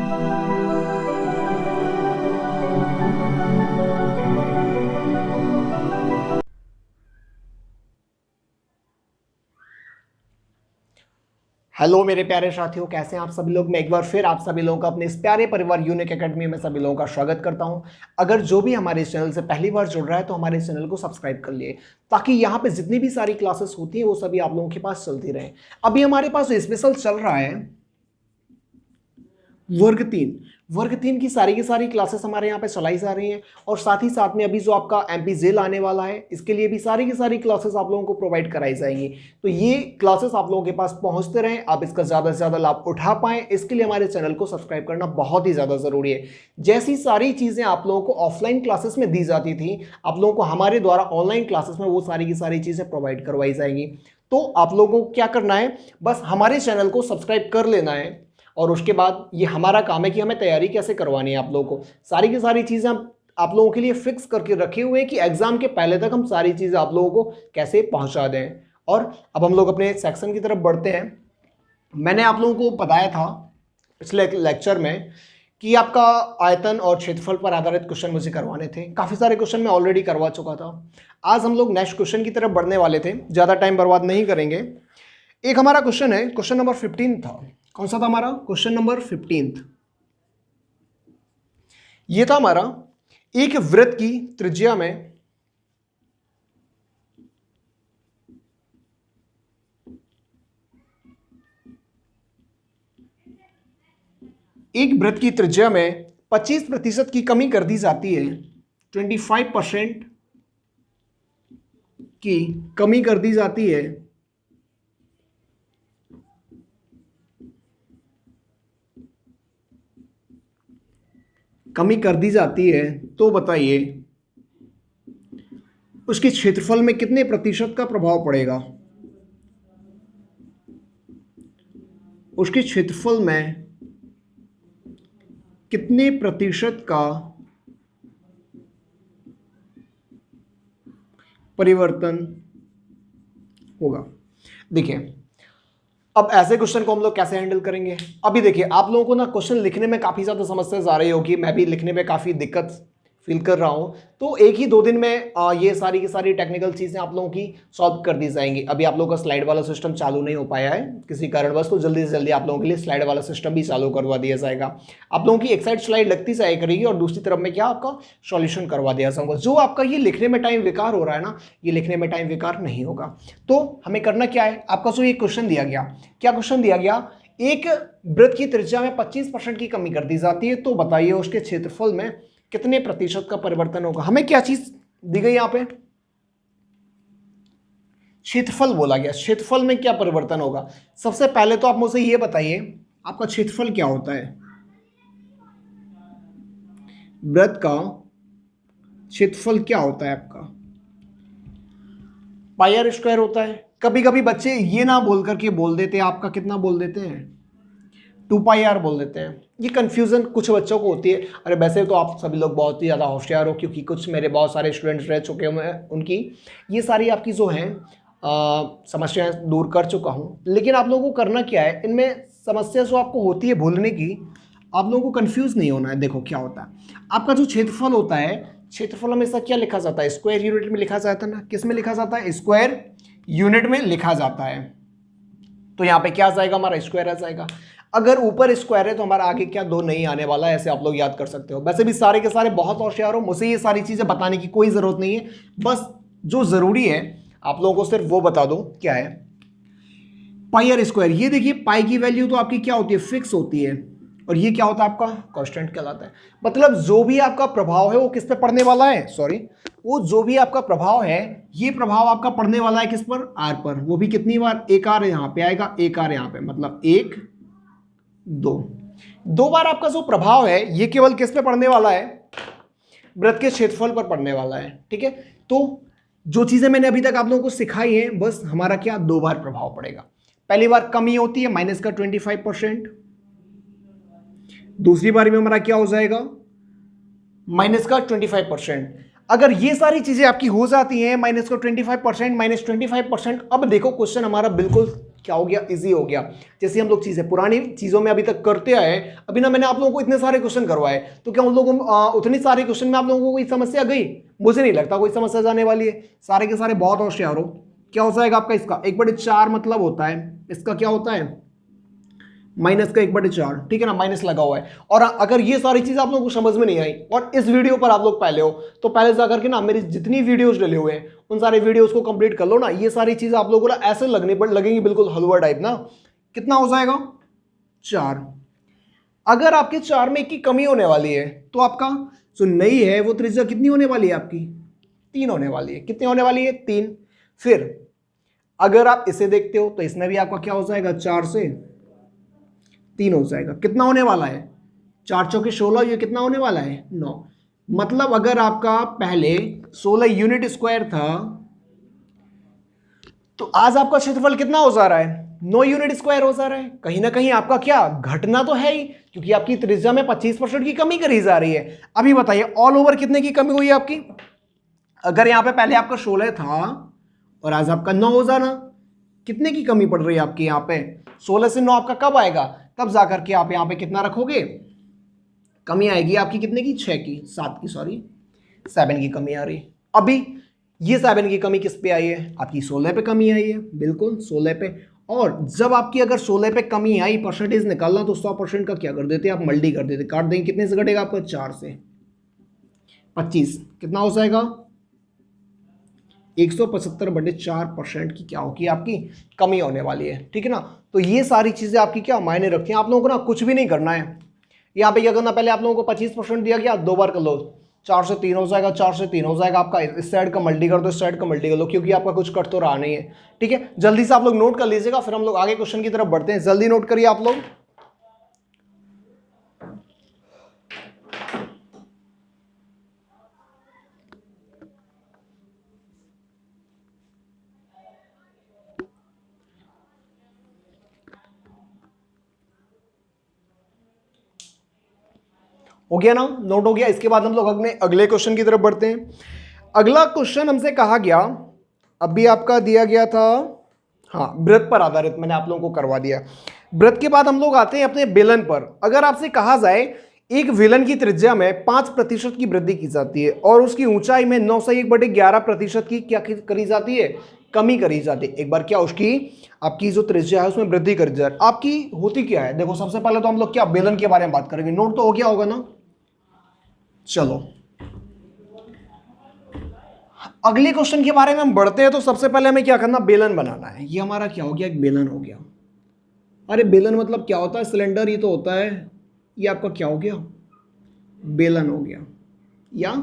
Hello मेरे प्यारे साथियों, कैसे हैं आप सभी लोग। मैं एक बार फिर आप सभी लोगों का अपने इस प्यारे परिवार यूनिक एकेडमी में सभी लोगों का स्वागत करता हूं। अगर जो भी हमारे इस चैनल से पहली बार जुड़ रहा है तो हमारे चैनल को सब्सक्राइब कर लिए, ताकि यहां पे जितनी भी सारी क्लासेस होती हैं वो सभी आप लोगों के पास चलती रहें। अभी हमारे पास स्पेशल चल रहा है वर्ग 3 की सारी क्लासेस हमारे यहाँ पे चलाई जा रही हैं, और साथ ही साथ में अभी जो आपका एमपी जेल आने वाला है, इसके लिए भी सारी की सारी क्लासेस आप लोगों को प्रोवाइड कराई जाएंगी। तो ये क्लासेस आप लोगों के पास पहुंचते रहें, आप इसका ज़्यादा से ज़्यादा लाभ उठा पाएं, इसके लिए हमारे चैनल को सब्सक्राइब करना बहुत ही ज़्यादा ज़रूरी है। जैसी सारी चीज़ें आप लोगों को ऑफलाइन क्लासेस में दी जाती थी, आप लोगों को हमारे द्वारा ऑनलाइन क्लासेस में वो सारी की सारी चीज़ें प्रोवाइड करवाई जाएंगी। तो आप लोगों को क्या करना है, बस हमारे चैनल को सब्सक्राइब कर लेना है, और उसके बाद ये हमारा काम है कि हमें तैयारी कैसे करवानी है। आप लोगों को सारी की सारी चीज़ें हम आप लोगों के लिए फिक्स करके रखे हुए हैं कि एग्जाम के पहले तक हम सारी चीज़ें आप लोगों को कैसे पहुंचा दें। और अब हम लोग अपने सेक्शन की तरफ बढ़ते हैं। मैंने आप लोगों को बताया था पिछले लेक्चर में कि आपका आयतन और क्षेत्रफल पर आधारित क्वेश्चन मुझे करवाने थे। काफ़ी सारे क्वेश्चन मैं ऑलरेडी करवा चुका था। आज हम लोग नेक्स्ट क्वेश्चन की तरफ बढ़ने वाले थे, ज़्यादा टाइम बर्बाद नहीं करेंगे। एक हमारा क्वेश्चन है, क्वेश्चन नंबर 15 था। कौन सा था हमारा क्वेश्चन नंबर 15? ये था हमारा, एक वृत्त की त्रिज्या में एक वृत्त की त्रिज्या में 25% की कमी कर दी जाती है, 25% की कमी कर दी जाती है तो बताइए उसके क्षेत्रफल में कितने प्रतिशत का प्रभाव पड़ेगा। उसके क्षेत्रफल में कितने प्रतिशत का परिवर्तन होगा। देखिए, अब ऐसे क्वेश्चन को हम लोग कैसे हैंडल करेंगे। अभी देखिए, आप लोगों को ना क्वेश्चन लिखने में काफ़ी ज़्यादा समस्या आ रही होगी, मैं भी लिखने में काफ़ी दिक्कत फील कर रहा हूँ। तो एक ही 2 दिन में ये सारी की सारी टेक्निकल चीज़ें आप लोगों की सॉल्व कर दी जाएंगी। अभी आप लोगों का स्लाइड वाला सिस्टम चालू नहीं हो पाया है किसी कारणवश, तो जल्दी से जल्दी आप लोगों के लिए स्लाइड वाला सिस्टम भी चालू करवा दिया जाएगा। आप लोगों की एक साइड स्लाइड लगती जाए करेगी और दूसरी तरफ में क्या आपका सॉल्यूशन करवा दिया जाऊंगा। जो आपका ये लिखने में टाइम बेकार हो रहा है ना, ये लिखने में टाइम बेकार नहीं होगा। तो हमें करना क्या है, आपका जो ये क्वेश्चन दिया गया, क्या क्वेश्चन दिया गया, एक वृत्त की त्रिज्या में 25% की कमी कर दी जाती है, तो बताइए उसके क्षेत्रफल में कितने प्रतिशत का परिवर्तन होगा। हमें क्या चीज दी गई यहां पे, क्षेत्रफल बोला गया। क्षेत्रफल में क्या परिवर्तन होगा। सबसे पहले तो आप मुझे ये बताइए, आपका क्षेत्रफल क्या होता है। वृत्त का क्षेत्रफल क्या होता है आपका, पाई आर स्क्वायर होता है। कभी कभी बच्चे ये ना बोल करके बोल देते हैं, आपका कितना बोल देते हैं, 2 पाई आर बोल देते हैं। ये कंफ्यूजन कुछ बच्चों को होती है। अरे वैसे तो आप सभी लोग बहुत ही ज़्यादा होशियार हो, क्योंकि कुछ मेरे बहुत सारे स्टूडेंट्स रह चुके हैं, उनकी ये सारी आपकी जो हैं समस्याएं दूर कर चुका हूँ। लेकिन आप लोगों को करना क्या है, इनमें समस्या जो आपको होती है भूलने की, आप लोगों को कंफ्यूज नहीं होना है। देखो क्या होता है, आपका जो क्षेत्रफल होता है, क्षेत्रफल हमेशा क्या लिखा जाता है, स्क्वायर यूनिट में लिखा जाता है ना। किस में लिखा जाता है, स्क्वायर यूनिट में लिखा जाता है। तो यहाँ पे क्या आ जाएगा, हमारा स्क्वायर आ जाएगा। अगर ऊपर स्क्वायर है तो हमारा आगे क्या 2 नहीं आने वाला है, ऐसे आप लोग याद कर सकते हो। वैसे भी सारे के सारे बहुत होशियार हो, मुझे ये सारी चीजें बताने की कोई जरूरत नहीं है। बस जो जरूरी है आप लोगों को सिर्फ वो बता दो, क्या है, पाई आर स्क्वायर। ये देखिए, पाई की वैल्यू तो आपकी क्या होती है, फिक्स होती है, और ये क्या होता है आपका कांस्टेंट कहलाता है। मतलब जो भी आपका प्रभाव है वो किस पे पड़ने वाला है, सॉरी, वो जो भी आपका प्रभाव है, ये प्रभाव आपका पड़ने वाला है किस पर, आर पर। वो भी कितनी बार, एक आर यहाँ पे आएगा, एक आर यहाँ पे, मतलब 1 2 बार आपका जो प्रभाव है ये केवल किस पे पड़ने वाला है, वृत्त के क्षेत्रफल पर पड़ने वाला है। ठीक है, तो जो चीजें मैंने अभी तक आप लोगों को सिखाई है, बस हमारा क्या 2 बार प्रभाव पड़ेगा। पहली बार कमी होती है माइनस का 25%, दूसरी बार में हमारा क्या हो जाएगा, माइनस का 25%। अगर ये सारी चीजें आपकी हो जाती हैं, माइनस का 25%, -25%, अब देखो क्वेश्चन हमारा बिल्कुल क्या हो गया, इजी हो गया। जैसे हम लोग चीजें पुरानी चीजों में अभी तक करते आए, अभी ना मैंने आप लोगों को इतने सारे क्वेश्चन करवाए, तो क्या उन लोगों उतनी सारे क्वेश्चन में आप लोगों को कोई समस्या गई? मुझे नहीं लगता कोई समस्या जाने वाली है। सारे के सारे बहुत होशियार हो। क्या हो जाएगा आपका इसका 1/4 मतलब होता है, इसका क्या होता है माइनस का 1/4, ठीक है ना, माइनस लगा हुआ है। और अगर ये सारी चीज आप लोगों को समझ में नहीं आई और इस वीडियो पर आप लोग पहले हो, तो पहले जाकर के ना मेरी जितनी वीडियोस डले हुए हैं उन सारे वीडियोस को कंप्लीट कर लो ना। ये सारी चीज आप लोगों को ना ऐसे लगेंगी बिल्कुल हलवा टाइप ना। कितना हो जाएगा 4। अगर आपके 4 में 1 की कमी होने वाली है तो आपका जो नई है वो त्रिज्या कितनी होने वाली है आपकी 3 होने वाली है। कितनी होने वाली है 3। फिर अगर आप इसे देखते हो तो इसमें भी आपका क्या हो जाएगा 4 से 3 हो जाएगा। कितना होने वाला है 4 चौके 16, ये कितना होने वाला है 9। मतलब अगर आपका पहले 16 यूनिट स्क्वायर था तो आज आपका क्षेत्रफल कितना हो जा रहा है 9 यूनिट स्क्वायर हो जा रहा है। कहीं ना कहीं आपका क्या घटना तो है ही, क्योंकि आपकी त्रिज्या में 25% की कमी करी जा रही है। अभी बताइए ऑल ओवर कितने की कमी हुई है आपकी? अगर यहां पे पहले आपका 16 था और आज आपका 9 हो जाना, कितने की कमी पड़ रही है आपकी यहां पे? 16 से 9 आपका कब आएगा? तब जाकर के आप यहां पे कितना रखोगे? कमी आएगी आपकी कितने की 6 की 7 की सॉरी 7 की कमी आ रही। अभी ये 7 की कमी किस पे आई है? आपकी 16 पे कमी आई है, बिल्कुल 16 पे। और जब आपकी अगर 16 पे कमी आई, परसेंटेज निकालना तो 100% का क्या कर देते आप मल्टी कर देते, काट देंगे। कितने से घटेगा आपका 4 से 25, कितना हो जाएगा 175/4% की क्या होगी आपकी कमी होने वाली है, ठीक है ना। तो ये सारी चीजें आपकी क्या मायने रखती हैं। आप लोगों को ना कुछ भी नहीं करना है, यहाँ पे क्या करना, पहले आप लोगों को 25% दिया गया, 2 बार कर लो, 4 से 3 हो जाएगा, 4 से 3 हो जाएगा आपका। इस साइड का मल्टी कर दो, इस साइड का मल्टी कर लो, क्योंकि आपका कुछ कट तो रहा नहीं है, ठीक है। जल्दी से आप लोग नोट कर लीजिएगा, फिर हम लोग आगे क्वेश्चन की तरफ बढ़ते हैं। जल्दी नोट करिए आप लोग। हो गया ना, नोट हो गया। इसके बाद हम लोग अगले क्वेश्चन की तरफ बढ़ते हैं। अगला क्वेश्चन हमसे कहा गया, अभी आपका दिया गया था, हाँ वृत्त पर आधारित, मैंने आप लोगों को करवा दिया। वृत्त के बाद हम लोग आते हैं अपने बेलन पर। अगर आपसे कहा जाए एक बेलन की त्रिज्या में 5% की वृद्धि की जाती है और उसकी ऊंचाई में 9 से 1/11% की क्या करी जाती है, कमी करी जाती है। एक बार क्या उसकी आपकी जो त्रिज्या है उसमें वृद्धि करी जाती है, आपकी होती क्या है? देखो सबसे पहले तो हम लोग क्या बेलन के बारे में बात करेंगे। नोट तो हो गया होगा ना। चलो अगले क्वेश्चन के बारे में हम बढ़ते हैं। तो सबसे पहले हमें क्या करना, बेलन बनाना है। ये हमारा क्या हो गया, एक बेलन हो गया। अरे बेलन मतलब क्या होता है, सिलेंडर ही तो होता है। ये आपका क्या हो गया, बेलन हो गया या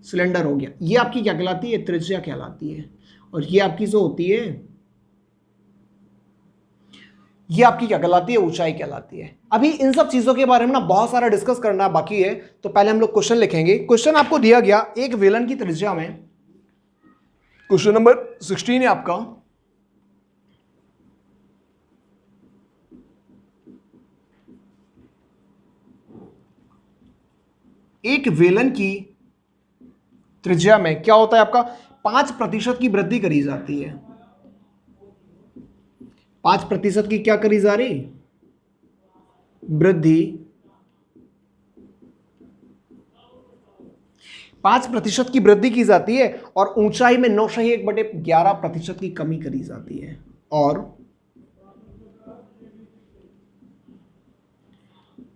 सिलेंडर हो गया। ये आपकी क्या कहलाती है, त्रिज्या कहलाती है। और ये आपकी जो होती है ये आपकी क्या कहलाती है, ऊंचाई कहलाती है। अभी इन सब चीजों के बारे में ना बहुत सारा डिस्कस करना बाकी है, तो पहले हम लोग क्वेश्चन लिखेंगे। क्वेश्चन आपको दिया गया, एक बेलन की त्रिज्या में, क्वेश्चन नंबर 16 है आपका, एक बेलन की त्रिज्या में क्या होता है आपका 5% की वृद्धि करी जाती है। 5% की क्या करी जा रही, वृद्धि। 5% की वृद्धि की जाती है और ऊंचाई में 9/1/11% की कमी करी जाती है। और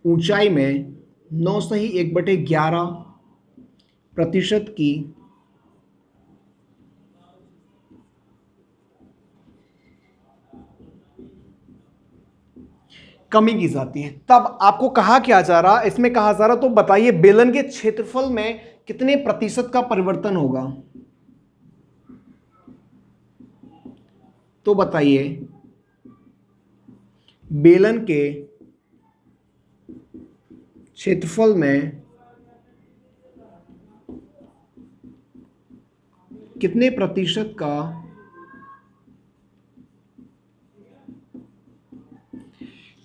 ऊंचाई में 9/1/11% की कमी की जाती है। तब आपको कहा क्या जा रहा, इसमें कहा जा रहा, तो बताइए बेलन के क्षेत्रफल में कितने प्रतिशत का परिवर्तन होगा? तो बताइए बेलन के क्षेत्रफल में कितने प्रतिशत का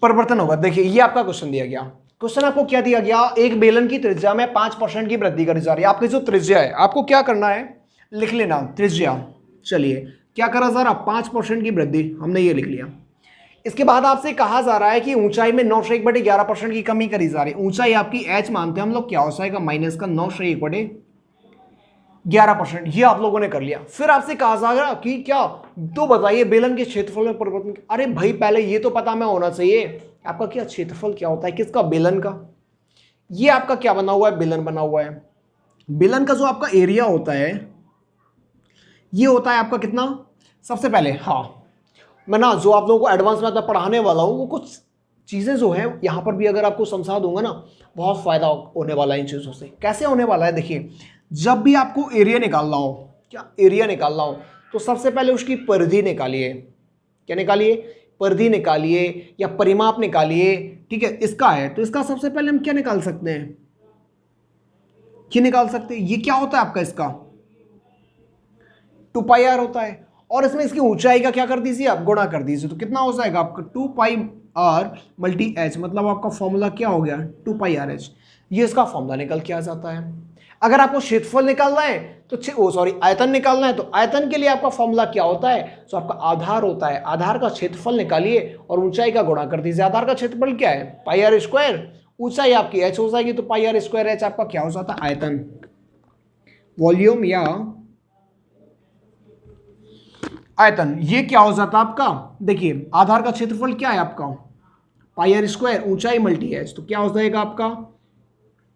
परिवर्तन होगा? देखिए ये आपका क्वेश्चन दिया गया। क्वेश्चन आपको क्या दिया गया, एक बेलन की त्रिज्या में 5% की वृद्धि करी जा रही है। आपकी जो त्रिज्या है आपको क्या करना है, लिख लेना त्रिज्या। चलिए क्या करा जा रहा, 5% की वृद्धि, हमने ये लिख लिया। इसके बाद आपसे कहा जा रहा है कि ऊंचाई में 9/1/11% की कमी करी जा रही है। ऊंचाई आपकी h मानते हैं हम लोग, क्या हो जाएगा माइनस का 9/1/11%। ये आप लोगों ने कर लिया। फिर आपसे कहा जा रहा कि क्या, तो बताइए बेलन के क्षेत्रफल में परिवर्तन। अरे भाई पहले ये तो पता मैं होना चाहिए आपका क्या क्षेत्रफल क्या होता है, किसका, बेलन का। ये आपका क्या बना हुआ है, बेलन बना हुआ है। बेलन का जो आपका एरिया होता है ये होता है आपका कितना, सबसे पहले मैं ना जो आप लोगों को एडवांस में पढ़ाने वाला हूँ वो कुछ चीज़ें जो है यहाँ पर भी अगर आपको समझा दूंगा ना, बहुत फायदा होने वाला है इन चीज़ों से। कैसे होने वाला है, देखिए जब भी आपको एरिया निकालना हो, क्या एरिया निकालना हो, तो सबसे पहले उसकी परिधि निकालिए। क्या निकालिए, परिधि निकालिए या परिमाप निकालिए। ठीक है, इसका है तो इसका सबसे पहले हम क्या निकाल सकते हैं, क्या निकाल सकते हैं, ये क्या होता है आपका, इसका 2πr होता है। और इसमें इसकी ऊंचाई का क्या कर दीजिए आप, गुणा कर दीजिए, तो कितना हो जाएगा आपका 2πr मल्टी h, मतलब आपका फॉर्मूला क्या हो गया 2πrh। ये इसका फॉर्मूला निकल के आ जाता है। अगर आपको क्षेत्रफल निकालना है तो आयतन निकालना है, तो आयतन के लिए आपका फॉर्मूला क्या होता है, तो आपका आधार होता है। आधार का क्षेत्रफल निकालिए और ऊंचाई का गुणा कर दीजिए। आधार का क्षेत्रफल क्या है πr², ऊंचाई आपकी h हो जाएगी, तो πr²h आपका क्या हो जाता है, आयतन, वॉल्यूम या आयतन। ये क्या हो जाता है आपका, देखिए आधार का क्षेत्रफल क्या है आपका πr², ऊंचाई मल्टी h, तो क्या हो जाएगा आपका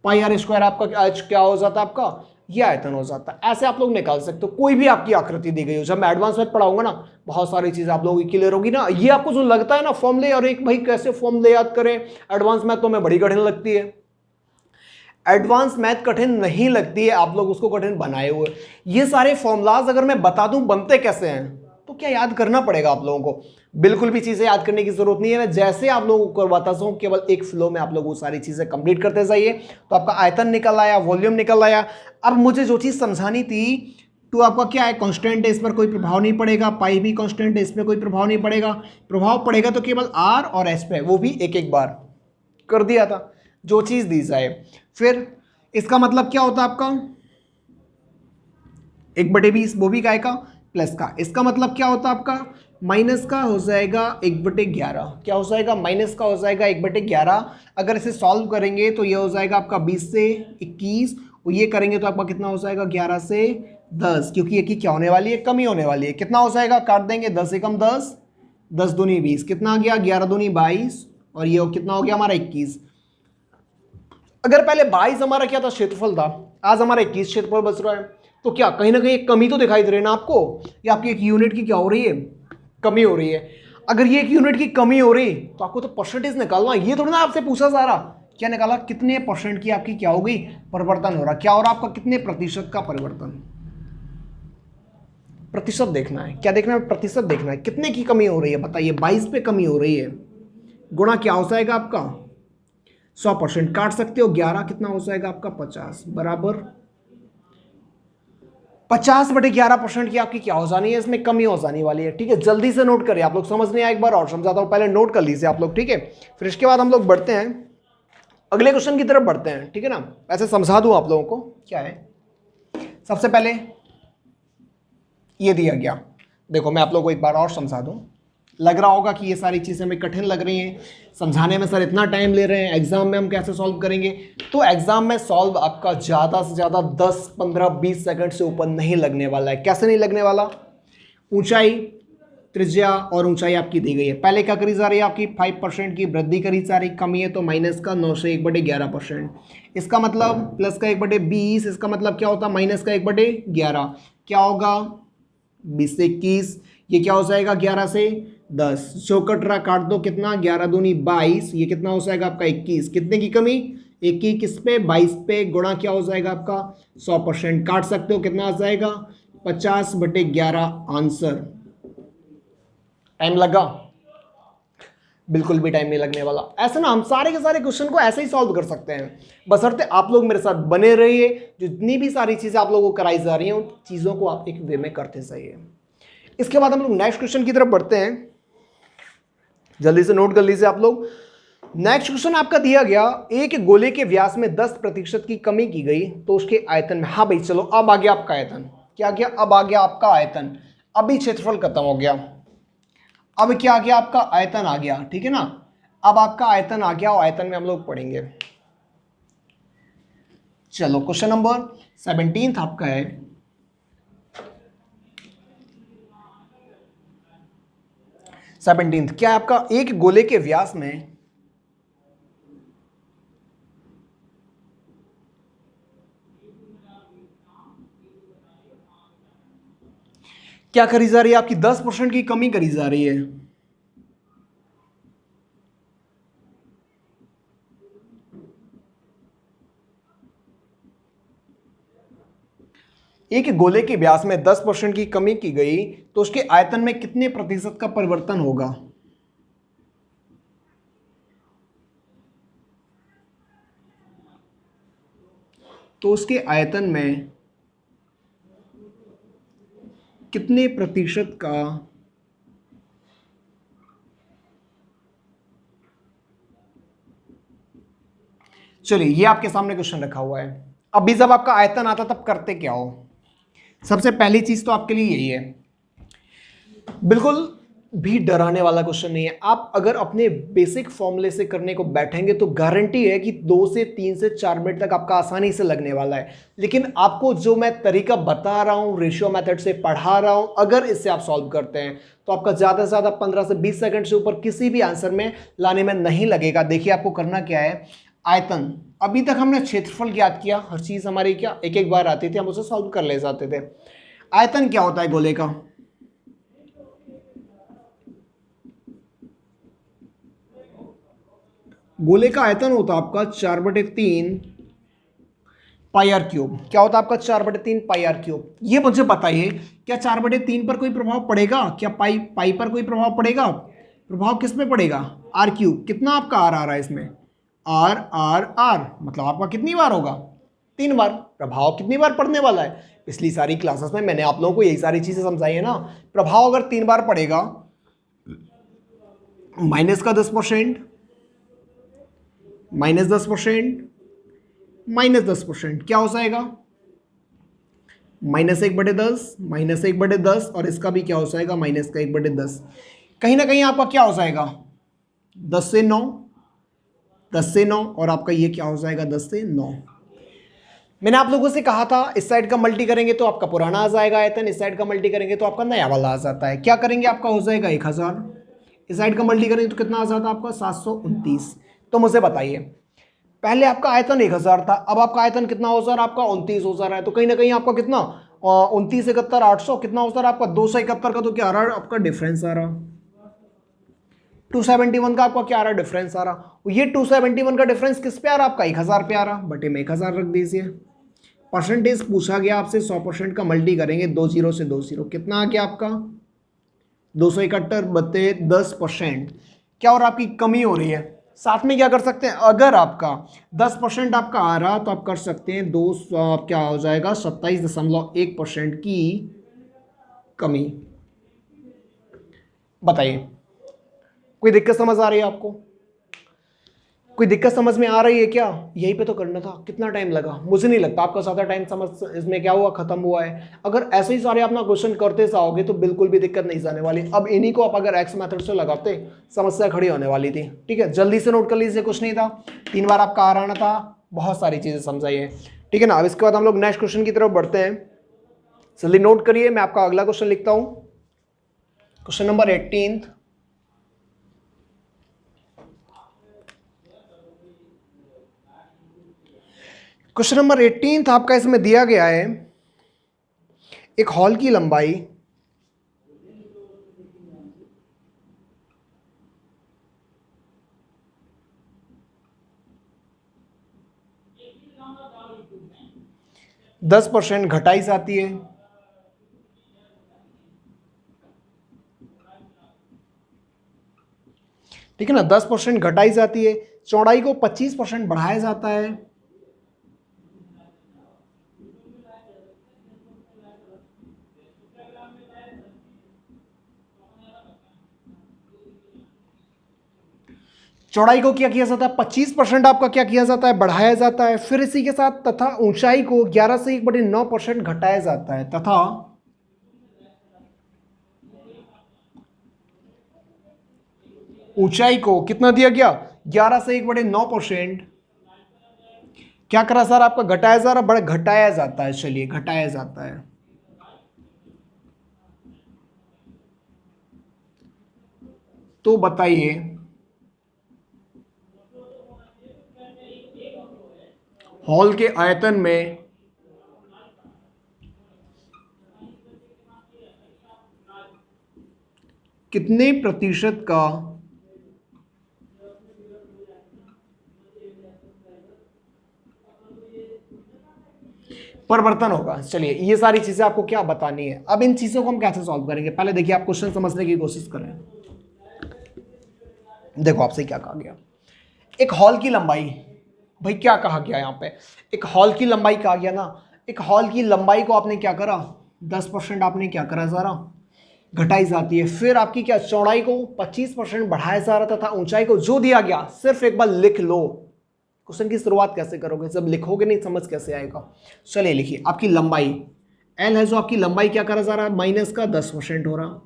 πr² आपका h क्या हो जाता है आपका, ये आयतन हो जाता है। ऐसे आप लोग निकाल सकते हो। कोई भी आपकी आकृति दी गई हो, जब मैं एडवांस में पढ़ाऊंगा ना बहुत सारी चीजें आप लोगों की क्लियर होगी ना। ये आपको जो लगता है ना फॉर्मूले, और एक भाई कैसे फॉर्मूले याद करें, एडवांस मैथ तो में बड़ी कठिन लगती है। एडवांस मैथ कठिन नहीं लगती है, आप लोग उसको कठिन बनाए हुए। ये सारे फॉर्मूलाज अगर मैं बता दूं बनते कैसे हैं, तो क्या याद करना पड़ेगा आप लोगों को, बिल्कुल भी चीजें याद करने की जरूरत नहीं है। मैं जैसे आप लोगों को करवाता हूं, केवल एक फ्लो में आप लोग वो सारी चीजें कंप्लीट करते जाइए। तो आपका आयतन निकल आया, वॉल्यूम निकल आया। अब मुझे जो चीज समझानी थी, तो आपका क्या है, कांस्टेंट है, इस पर कोई प्रभाव नहीं पड़ेगा। पाई भी कांस्टेंट है, इसमें कोई प्रभाव नहीं पड़ेगा। प्रभाव पड़ेगा तो केवल आर और एस पे, वो भी एक एक बार कर दिया था जो चीज दी जाए। फिर इसका मतलब क्या होता है आपका 1/20, वो भी काय का प्लस का। इसका मतलब क्या होता है आपका माइनस का हो जाएगा 1/11। क्या हो जाएगा, माइनस का हो जाएगा 1/11। अगर इसे सॉल्व करेंगे तो ये हो जाएगा आपका 20 से 21, और ये करेंगे तो आपका कितना हो जाएगा 11 से 10, क्योंकि ये की क्या होने वाली है, कमी होने वाली है। कितना हो जाएगा, काट देंगे 10 से कम 10, 10 दूनी 20, कितना आ गया 11 दूनी 22, और ये कितना हो गया हमारा 21। अगर पहले 22 हमारा क्या था, क्षेत्रफल था, आज हमारा 21 क्षेत्रफल बच रहा है, तो क्या कहीं ना कहीं एक कमी तो दिखाई दे रही है ना आपको, ये आपकी एक यूनिट की क्या हो रही है, कमी हो रही है। अगर ये एक यूनिट की कमी हो रही तो आपको तो परसेंटेज निकालना, ये थोड़ा ना आपसे पूछा जा रहा, क्या निकाला, कितने परसेंट की आपकी क्या हो गई, परिवर्तन हो रहा। क्या हो रहा आपका, कितने प्रतिशत का परिवर्तन, प्रतिशत देखना है। क्या देखना है, प्रतिशत देखना है, कितने की कमी हो रही है बताइए। 22 पे कमी हो रही है, गुणा क्या हो जाएगा आपका 100%, काट सकते हो 11, कितना हो जाएगा आपका 50, बराबर 50/11% की आपकी क्या हो जानी है, इसमें कमी हो जाने वाली है। ठीक है, जल्दी से नोट करिए आप लोग, समझ नहीं आया एक बार और समझाता हूं, पहले नोट कर लीजिए आप लोग। ठीक है, फिर इसके बाद हम लोग बढ़ते हैं अगले क्वेश्चन की तरफ बढ़ते हैं। ठीक है ना, ऐसे समझा दूं आप लोगों को, क्या है सबसे पहले ये दिया गया, देखो मैं आप लोगों को एक बार और समझा दूं। लग रहा होगा कि ये सारी चीज़ें हमें कठिन लग रही हैं, समझाने में सर इतना टाइम ले रहे हैं, एग्जाम में हम कैसे सॉल्व करेंगे। तो एग्जाम में सॉल्व आपका ज़्यादा से ज़्यादा 10, 15, 20 सेकंड से ऊपर नहीं लगने वाला है। कैसे नहीं लगने वाला, ऊंचाई, त्रिज्या और ऊंचाई आपकी दी गई है। पहले क्या करी जा रही है आपकी 5% की वृद्धि करी जा रही, कमी है तो माइनस का 9 से 1/11%। इसका मतलब प्लस का 1/20, इसका मतलब क्या होता है माइनस का 1/11, क्या होगा 20 से 21, ये क्या हो जाएगा 11 से 10, चौकट रहा काट दो, कितना 11 दूनी 22, ये कितना हो जाएगा आपका 21, कितने की कमी 21 किस पे 22 पे, गुणा क्या हो जाएगा आपका 100%, काट सकते हो कितना आ जाएगा 50/11 आंसर। टाइम लगा, बिल्कुल भी टाइम नहीं लगने वाला। ऐसे ना हम सारे के सारे क्वेश्चन को ऐसे ही सॉल्व कर सकते हैं, बशर्ते आप लोग मेरे साथ बने रहिए। जितनी भी सारी चीजें आप लोगों को कराई जा रही हैं उन चीजों को आप एक वे में करते जाइए। इसके बाद हम लोग नेक्स्ट क्वेश्चन की तरफ बढ़ते हैं, जल्दी से नोट कर लीजिए आप लोग। नेक्स्ट क्वेश्चन आपका दिया गया, एक गोले के व्यास में 10% की कमी की गई तो उसके आयतन में, हाँ भाई चलो अब आ गया आपका आयतन, क्या गया अब आ गया आपका आयतन। अभी क्षेत्रफल खत्म हो गया, अब क्या आ गया, आपका आयतन आ गया, ठीक है ना। अब आपका आयतन आ गया और आयतन में हम लोग पढ़ेंगे। चलो क्वेश्चन नंबर 17 आपका है। क्या है आपका, एक गोले के व्यास में क्या करी जा रही है, आपकी 10% की कमी करी जा रही है। एक गोले के व्यास में 10% की कमी की गई तो उसके आयतन में कितने प्रतिशत का परिवर्तन होगा। तो उसके आयतन में कितने प्रतिशत का चलिए ये आपके सामने क्वेश्चन रखा हुआ है। अभी जब आपका आयतन आता तब करते क्या हो। सबसे पहली चीज तो आपके लिए यही है, बिल्कुल भी डराने वाला क्वेश्चन नहीं है। आप अगर अपने बेसिक फॉर्मूले से करने को बैठेंगे तो गारंटी है कि 2 से 3 से 4 मिनट तक आपका आसानी से लगने वाला है। लेकिन आपको जो मैं तरीका बता रहा हूं, रेशियो मेथड से पढ़ा रहा हूं, अगर इससे आप सॉल्व करते हैं तो आपका ज़्यादा से ज़्यादा 15 से 20 सेकंड से ऊपर किसी भी आंसर में लाने में नहीं लगेगा। देखिए आपको करना क्या है, आयतन, अभी तक हमने क्षेत्रफल ज्ञात किया, हर चीज़ हमारी क्या एक एक बार आती थी, हम उसे सॉल्व कर ले जाते थे। आयतन क्या होता है गोले का, गोले का आयतन होता है आपका 4/3 पाई आर क्यूब। क्या होता है आपका 4/3 पाई आर क्यूब। ये मुझे बताइए, क्या 4/3 पर कोई प्रभाव पड़ेगा, क्या पाई पाई पर कोई प्रभाव पड़ेगा। प्रभाव किस में पड़ेगा, आर क्यूब। कितना आपका आर आ रहा है इसमें, आर आर आर, मतलब आपका कितनी बार होगा, 3 बार। प्रभाव कितनी बार पड़ने वाला है, पिछली सारी क्लासेस में मैंने आप लोगों को यही सारी चीजें समझाई है ना। प्रभाव अगर 3 बार पड़ेगा, माइनस का 10%, -10%, -10%, क्या हो जाएगा, -1/10, -1/10, और इसका भी क्या हो जाएगा, -1/10। कहीं ना कहीं आपका क्या हो जाएगा, 10 से 9, 10 से 9, और आपका ये क्या हो जाएगा, 10 से 9। मैंने आप लोगों से कहा था इस साइड का मल्टी करेंगे तो आपका पुराना आ जाएगा आयतन, इस साइड का मल्टी करेंगे तो आपका नया वाला आ जाता है। क्या करेंगे, आपका हो जाएगा 1000, इस साइड का मल्टी करेंगे तो कितना आ जाता है आपका 729। तो मुझे बताइए, पहले आपका आयतन 1000 था, अब आपका आयतन कितना हो जा रहा है, आपका 29 हो जा रहा है। तो कहीं ना कहीं आपका कितना 29 71 800 कितना हो जा रहा है आपका 271 का, तो क्या आ रहा है आपका डिफरेंस आ रहा, 271 का आपका क्या आ रहा है डिफरेंस आ रहा। ये 271 का डिफरेंस किस पे आ रहा है आपका 1000 पे आ रहा, बटे में 1000 रख दीजिए। परसेंटेज पूछा गया आपसे, 100% का मल्टी करेंगे 2 0 से 2 0, कितना आ गया आपका 271 बटे 10%। क्या और आपकी कमी हो रही है। साथ में क्या कर सकते हैं, अगर आपका 10% आपका आ रहा तो आप कर सकते हैं 2 क्या हो जाएगा 27.1% की कमी। बताइए कोई दिक्कत समझ आ रही है आपको, कोई दिक्कत समझ में आ रही है क्या। यहीं पे तो करना था, कितना टाइम लगा, मुझे नहीं लगता आपका ज़्यादा टाइम समझ इसमें क्या हुआ खत्म हुआ है। अगर ऐसे ही सारे अपना क्वेश्चन करते जाओगे तो बिल्कुल भी दिक्कत नहीं जाने वाली। अब इन्हीं को आप अगर एक्स मेथड से लगाते समस्या खड़ी होने वाली थी। ठीक है, जल्दी से नोट कर लीजिए, कुछ नहीं था, 3 बार आपका आ आना था, बहुत सारी चीज़ें समझाइए। ठीक है ना। अब इसके बाद हम लोग नेक्स्ट क्वेश्चन की तरफ बढ़ते हैं, जल्दी नोट करिए। मैं आपका अगला क्वेश्चन लिखता हूँ, क्वेश्चन नंबर 18। क्वेश्चन नंबर 18 आपका इसमें दिया गया है, एक हॉल की लंबाई 10% घटाई जाती है। ठीक है ना, 10% घटाई जाती है, चौड़ाई को 25% बढ़ाया जाता है। चौड़ाई को क्या किया जाता है 25% आपका क्या किया जाता है बढ़ाया जाता है। फिर इसी के साथ तथा ऊंचाई को 11 से 1/9% घटाया जाता है, तथा ऊंचाई को कितना दिया गया 11 से 1/9%। क्या करा सर आपका घटाया जा रहा, बड़ा घटाया जाता है, चलिए घटाया जाता है। तो बताइए हॉल के आयतन में कितने प्रतिशत का परिवर्तन होगा। चलिए ये सारी चीजें आपको क्या बतानी है, अब इन चीजों को हम कैसे सॉल्व करेंगे, पहले देखिए आप क्वेश्चन समझने की कोशिश करें। देखो आपसे क्या कहा गया, एक हॉल की लंबाई, भाई क्या कहा गया यहाँ पे, एक हॉल की लंबाई कहा गया ना, एक हॉल की लंबाई को आपने क्या करा 10% आपने क्या करा जरा घटाई जाती है, फिर आपकी क्या चौड़ाई को 25% बढ़ाया जा रहा था, ऊंचाई को जो दिया गया सिर्फ एक बार लिख लो। क्वेश्चन की शुरुआत कैसे करोगे, जब लिखोगे नहीं समझ कैसे आएगा। चलिए लिखिए आपकी लंबाई एल है, जो आपकी लंबाई क्या करा जा रहा है माइनस का 10% हो रहा,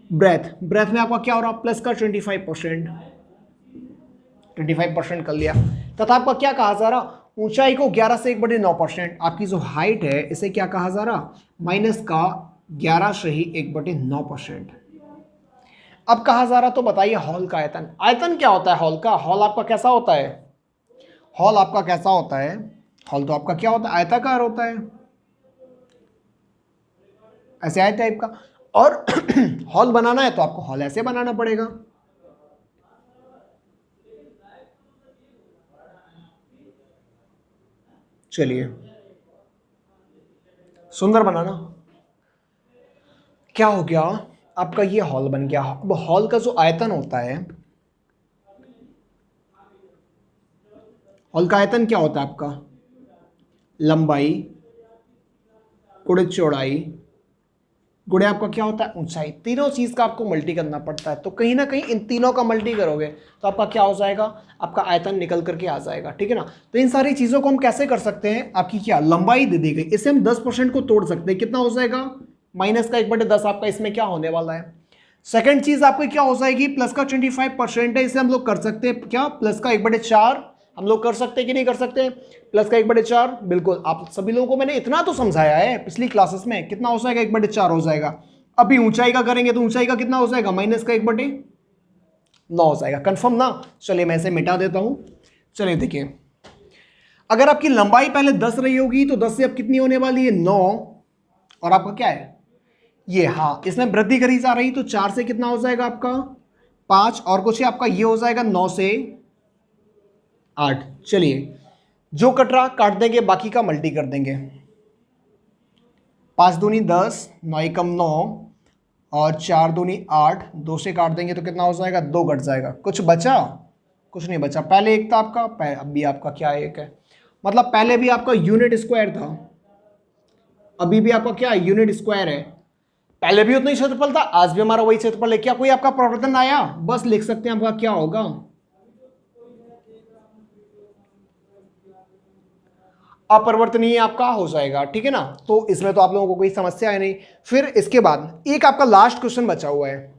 ब्रेथ में आपका क्या हो रहा प्लस का 25% कर लिया, तथा आपका क्या कहा जा रहा ऊंचाई को 11 से 1/9%, आपकी जो हाइट है इसे क्या कहा जा रहा माइनस का 11 से ही 1/9%। अब कहा जा रहा तो बताइए हॉल का आयतन, आयतन क्या होता है हॉल का, हॉल आपका कैसा होता है, हॉल आपका कैसा होता है, हॉल तो आपका क्या होता है आयताकार होता है, ऐसे आय टाइप का, और हॉल बनाना है तो आपको हॉल ऐसे बनाना पड़ेगा। चलिए सुंदर बनाना, क्या हो गया आपका ये हॉल बन गया। अब हॉल का जो आयतन होता है, हॉल का आयतन क्या होता है आपका लंबाई गुणे चौड़ाई गुणे आपका क्या होता है ऊंचाई, तीनों चीज का आपको मल्टी करना पड़ता है, तो कहीं ना कहीं इन तीनों का मल्टी करोगे तो आपका क्या हो जाएगा, आपका आयतन निकल करके आ जाएगा, ठीक है ना। तो इन सारी चीजों को हम कैसे कर सकते हैं, आपकी क्या लंबाई दे दी गई, इसे हम 10% को तोड़ सकते हैं, कितना हो जाएगा माइनस का 1/10 आपका इसमें क्या होने वाला है। सेकंड चीज आपकी क्या हो जाएगी, प्लस का 25% है, इसे हम लोग कर सकते हैं क्या प्लस का 1/4, हम लोग कर सकते हैं कि नहीं कर सकते, प्लस का 1/4, बिल्कुल। आप सभी लोगों को मैंने इतना तो समझाया है पिछली क्लासेस में, कितना हो जाएगा 1/4 हो जाएगा। अभी ऊंचाई का करेंगे तो ऊंचाई का कितना हो जाएगा माइनस का 1/9 हो जाएगा, कंफर्म ना। चलिए मैं इसे मिटा देता हूं। चलिए देखिए अगर आपकी लंबाई पहले 10 रही होगी तो 10 से अब कितनी होने वाली है 9, और आपका क्या है ये, हाँ इसमें वृद्धि करी जा रही, तो 4 से कितना हो जाएगा आपका 5, और कुछ है आपका ये हो जाएगा 9 से 8। चलिए जो कट रहा काट देंगे, बाकी का मल्टी कर देंगे, 5 दूनी 10, 9 एकम 9, और 4 दूनी 8, 2 से काट देंगे तो कितना हो जाएगा 2 कट जाएगा, कुछ बचा, कुछ नहीं बचा। पहले एक था आपका, अब भी आपका क्या एक है, मतलब पहले भी आपका यूनिट स्क्वायर था, अभी भी आपका क्या यूनिट स्क्वायर है, पहले भी उतना ही क्षेत्रफल था, आज भी हमारा वही क्षेत्रफल है। क्या कोई आपका परिवर्तन आया, बस लिख सकते हैं आपका क्या होगा अपरिवर्तनीय आपका हो जाएगा, ठीक है ना। तो इसमें तो आप लोगों को कोई समस्या है नहीं। फिर इसके बाद एक आपका लास्ट क्वेश्चन बचा हुआ है,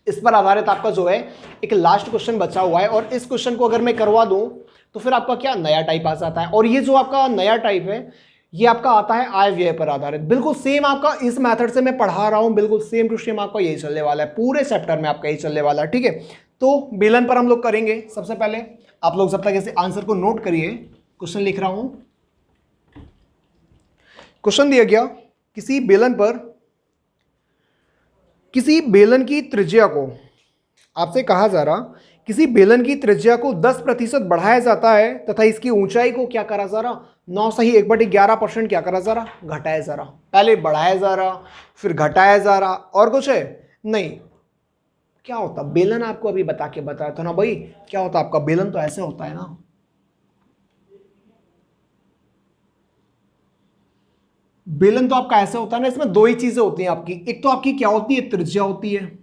इस पर आधारित आपका जो है एक लास्ट क्वेश्चन बचा हुआ है, और इस क्वेश्चन को अगर मैं करवा दूं तो फिर आपका क्या नया टाइप आ जाता है, और ये जो आपका नया टाइप है ये आपका आता है आय व्यय पर आधारित, बिल्कुल सेम आपका इस मेथड से मैं पढ़ा रहा हूं, बिल्कुल सेम टू सेम आपका यही चलने वाला है, पूरे चैप्टर में आपका यही चलने वाला है, ठीक है। तो बेलन पर हम लोग करेंगे। सबसे पहले आप लोग जब तक ऐसे आंसर को नोट करिए, क्वेश्चन लिख रहा हूं। क्वेश्चन दिया गया किसी बेलन पर, किसी बेलन की त्रिज्या को, आपसे कहा जा रहा किसी बेलन की त्रिज्या को 10% बढ़ाया जाता है तथा इसकी ऊंचाई को क्या करा जा रहा 9 से ही 1/11% क्या करा जा रहा घटाया जा रहा, पहले बढ़ाया जा रहा फिर घटाया जा रहा, और कुछ है नहीं। क्या होता बेलन, आपको अभी बताया था ना भाई, क्या होता आपका बेलन तो ऐसे होता है ना, बेलन तो आपका ऐसे होता है ना, इसमें दो ही चीजें होती हैं आपकी, एक तो आपकी क्या होती है त्रिज्या होती है,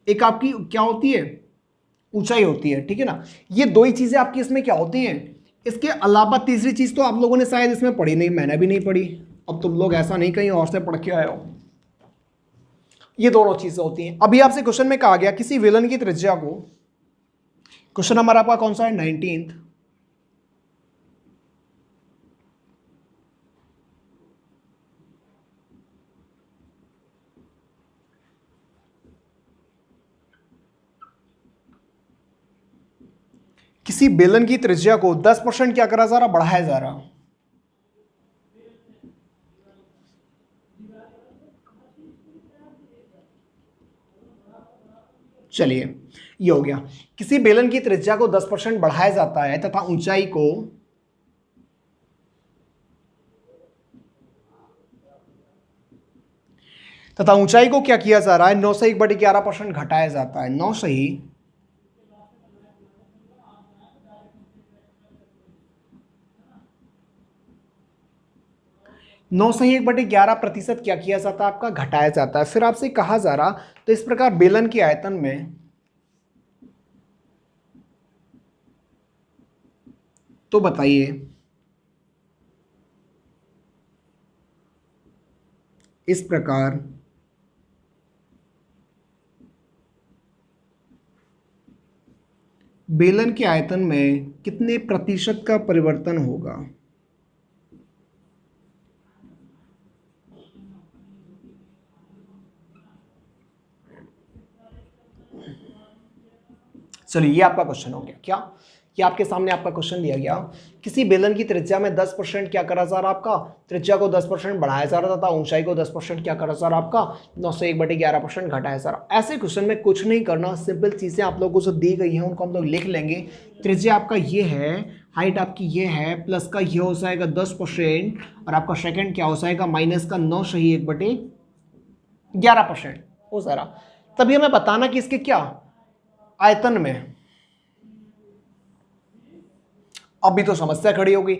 एक आपकी क्या होती है ऊंचाई होती है, ठीक है ना। ये दो ही चीजें आपकी इसमें क्या होती हैं, इसके अलावा तीसरी चीज तो आप लोगों ने शायद इसमें पढ़ी नहीं, मैंने भी नहीं पढ़ी, अब तुम लोग ऐसा नहीं कहीं और से पढ़ के आए हो। ये दोनों चीजें होती हैं। अभी आपसे क्वेश्चन में कहा गया किसी बेलन की त्रिज्या को, क्वेश्चन नंबर आपका कौन सा है 19th, किसी बेलन की त्रिज्या को 10% क्या करा जा रहा, बढ़ाया जा रहा। चलिए ये हो गया, किसी बेलन की त्रिज्या को 10% बढ़ाया जाता है तथा ऊंचाई को क्या किया जा रहा है, 9 से 1/11% घटाया जाता है। 9 से ही 1/11% क्या किया जाता है, आपका घटाया जाता है। फिर आपसे कहा जा रहा, तो इस प्रकार बेलन के आयतन में, तो बताइए इस प्रकार बेलन के आयतन में कितने प्रतिशत का परिवर्तन होगा। चलिए ये आपका क्वेश्चन हो गया। क्या ये आपके सामने आपका क्वेश्चन दिया गया, किसी बेलन की त्रिज्या में 10% क्या करा जा रहा, आपका त्रिज्या को 10% बढ़ाया जा रहा था, ऊंचाई को 10% क्या करा जा रहा, आपका 9 से 1/11% घटाया जा रहा। ऐसे क्वेश्चन में कुछ नहीं करना, सिंपल चीजें आप लोगों को जो दी गई हैं उनको हम लोग लिख लेंगे। त्रिज्या आपका ये है, हाइट आपकी ये है, प्लस का ये हो जाएगा 10% और आपका सेकेंड क्या हो जाएगा माइनस का 9 से ही 1/11% हो जा रहा। तभी हमें बताना कि इसके क्या आयतन में। अभी तो समस्या खड़ी हो गई।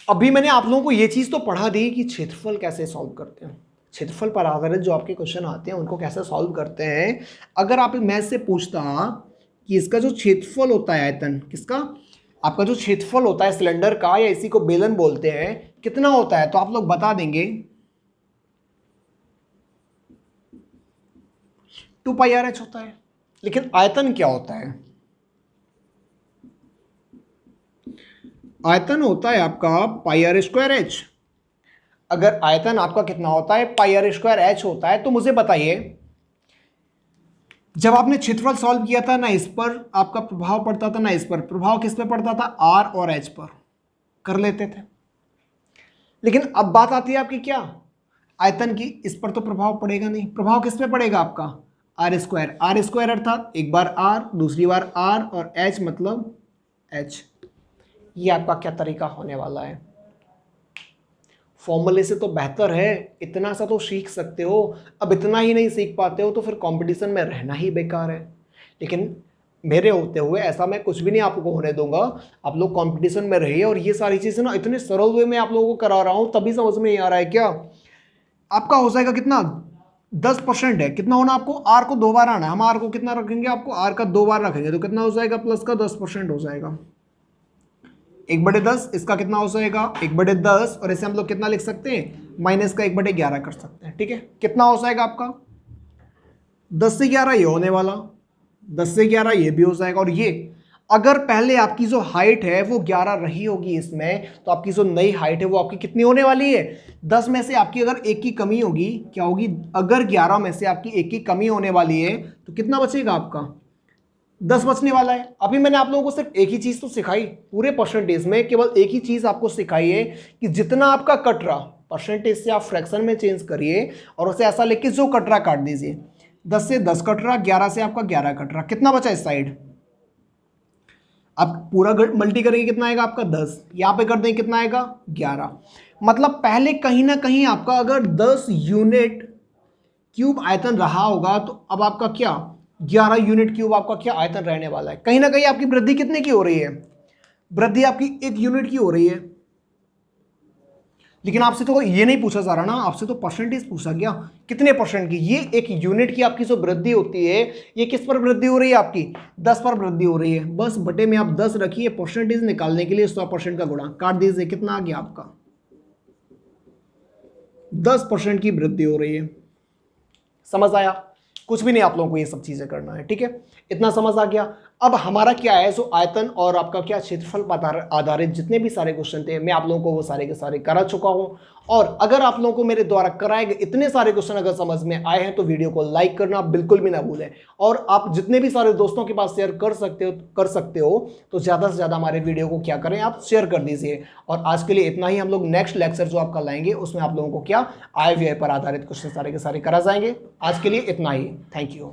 अभी मैंने आप लोगों को ये चीज तो पढ़ा दी कि क्षेत्रफल कैसे सॉल्व करते हैं, क्षेत्रफल पर आधारित जो आपके क्वेश्चन आते हैं उनको कैसे सॉल्व करते हैं। अगर आप मैथ से पूछता कि इसका जो क्षेत्रफल होता है आयतन, किसका, आपका जो क्षेत्रफल होता है सिलेंडर का, या इसी को बेलन बोलते हैं, कितना होता है, तो आप लोग बता देंगे 2πRh होता है। लेकिन आयतन क्या होता है, आयतन होता है आपका πr²h। अगर आयतन आपका कितना होता है, πr²h होता है, तो मुझे बताइए जब आपने क्षेत्रफल सॉल्व किया था ना, इस पर आपका प्रभाव पड़ता था ना, इस पर प्रभाव किस पे पड़ता था, r और h पर कर लेते थे। लेकिन अब बात आती है आपकी क्या, आयतन की, इस पर तो प्रभाव पड़ेगा नहीं। प्रभाव किस पे पड़ेगा आपका, r² अर्थात एक बार r, दूसरी बार r और h मतलब h। ये आपका क्या तरीका होने वाला है। फॉर्मूले से तो बेहतर है, इतना सा तो सीख सकते हो। अब इतना ही नहीं सीख पाते हो तो फिर कंपटीशन में रहना ही बेकार है। लेकिन मेरे होते हुए ऐसा मैं कुछ भी नहीं आपको होने दूंगा। आप लोग कंपटीशन में रहिए, और ये सारी चीजें ना इतने सरल वे में आप लोगों को करा रहा हूं, तभी समझ में नहीं आ रहा है क्या। आपका हो जाएगा कितना, 10% है, कितना होना आपको, आर को 2 बार आना है। हम आर को कितना रखेंगे, आपको आर का 2 बार रखेंगे तो कितना हो जाएगा, प्लस का 10% हो जाएगा, 1/10। इसका कितना हो जाएगा 1/10, और इसे हम लोग कितना लिख सकते हैं, माइनस का 1/11 कर सकते हैं। ठीक है, कितना हो जाएगा आपका 10 से 11 ये होने वाला, 10 से 11 ये भी हो जाएगा। और ये अगर पहले आपकी जो हाइट है वो 11 रही होगी इसमें, तो आपकी जो नई हाइट है वो आपकी कितनी होने वाली है, 10 में से आपकी अगर एक की कमी होगी, क्या होगी, अगर 11 में से आपकी एक की कमी होने वाली है तो कितना बचेगा आपका, 10 बचने वाला है। अभी मैंने आप लोगों को सिर्फ एक ही चीज तो सिखाई, पूरे परसेंटेज में केवल एक ही चीज आपको सिखाई है कि जितना आपका कट रहा, परसेंटेज से आप फ्रैक्शन में चेंज करिए और उसे ऐसा लेके जो कट रहा काट दीजिए। 10 से 10 कट रहा, 11 से आपका 11 कट रहा, कितना बचा इस साइड, आप पूरा मल्टी करेंगे कितना आएगा आपका 10, यहां पे कर देंगे कितना आएगा 11। मतलब पहले कहीं ना कहीं आपका अगर 10 यूनिट क्यूब आयतन रहा होगा, तो अब आपका क्या 11 यूनिट क्यूब आपका क्या आयतन रहने वाला है। कहीं ना कहीं आपकी वृद्धि कितने की हो रही है, वृद्धि आपकी 1 यूनिट की हो रही है। लेकिन आपसे तो ये नहीं पूछा जा रहा ना, आपसे तो परसेंटेज पूछा गया, कितने परसेंट की। ये 1 यूनिट की आपकी जो वृद्धि होती है, ये किस पर वृद्धि हो रही है आपकी, 10 पर वृद्धि हो रही है। बस बटे में आप 10 रखिए, परसेंटेज निकालने के लिए 100% का गुणा काट दीजिए, कितना आ गया आपका 10% की वृद्धि हो रही है। समझ आया। कुछ भी नहीं आप लोगों को ये सब चीज़ें करना है, ठीक है। इतना समझ आ गया। अब हमारा क्या है, जो आयतन और आपका क्या क्षेत्रफल पर आधारित जितने भी सारे क्वेश्चन थे, मैं आप लोगों को वो सारे के सारे करा चुका हूँ। और अगर आप लोगों को मेरे द्वारा कराए गए इतने सारे क्वेश्चन अगर समझ में आए हैं तो वीडियो को लाइक करना बिल्कुल भी ना भूलें। और आप जितने भी सारे दोस्तों के पास शेयर कर सकते हो तो ज़्यादा से ज़्यादा हमारे वीडियो को क्या करें, आप शेयर कर दीजिए। और आज के लिए इतना ही। हम लोग नेक्स्ट लेक्चर जो आपका लाएंगे उसमें आप लोगों को क्या आय व्यय पर आधारित क्वेश्चन सारे के सारे करा जाएंगे। आज के लिए इतना ही। Thank you.